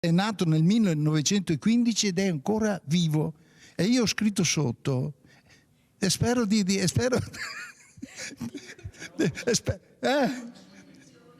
È nato nel 1915 ed è ancora vivo. E io ho scritto sotto, e spero e spero,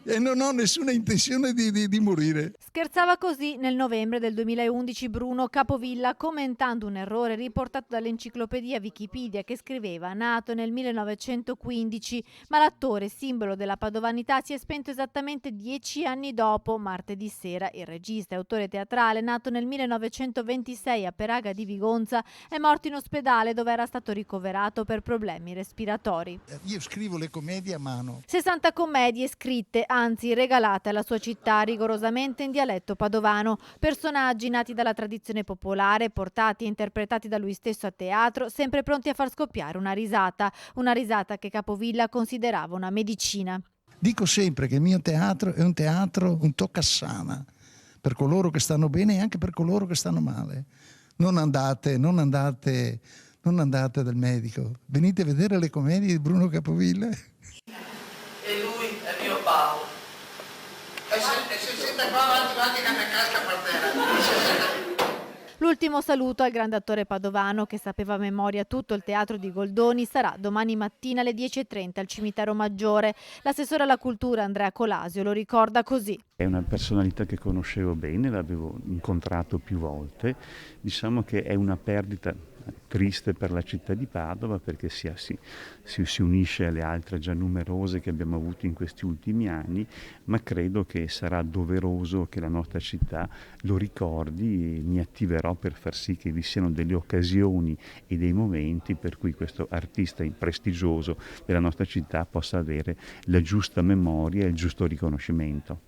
e non ho nessuna intenzione di morire. Scherzava così nel novembre del 2011 Bruno Capovilla, commentando un errore riportato dall'enciclopedia Wikipedia che scriveva nato nel 1915, ma l'attore, simbolo della padovanità, si è spento esattamente 10 anni dopo, martedì sera. Il regista e autore teatrale, nato nel 1926 a Peraga di Vigonza, è morto in ospedale dove era stato ricoverato per problemi respiratori. Io scrivo le commedie a mano. 60 commedie scritte, anzi regalate alla sua città, rigorosamente in dialetto padovano. Personaggi nati dalla tradizione popolare, portati e interpretati da lui stesso a teatro, sempre pronti a far scoppiare una risata che Capovilla considerava una medicina. Dico sempre che il mio teatro è un teatro, un toccasana, per coloro che stanno bene e anche per coloro che stanno male. Non andate dal medico, venite a vedere le commedie di Bruno Capovilla. E lui è mio Paolo. E se siete qua avanti che mi casca per terra. L'ultimo saluto al grande attore padovano che sapeva a memoria tutto il teatro di Goldoni sarà domani mattina alle 10:30 al Cimitero Maggiore. L'assessore alla cultura Andrea Colasio lo ricorda così. È una personalità che conoscevo bene, l'avevo incontrato più volte, diciamo che è una perdita triste per la città di Padova perché si unisce alle altre già numerose che abbiamo avuto in questi ultimi anni, ma credo che sarà doveroso che la nostra città lo ricordi e mi attiverò per far sì che vi siano delle occasioni e dei momenti per cui questo artista prestigioso della nostra città possa avere la giusta memoria e il giusto riconoscimento.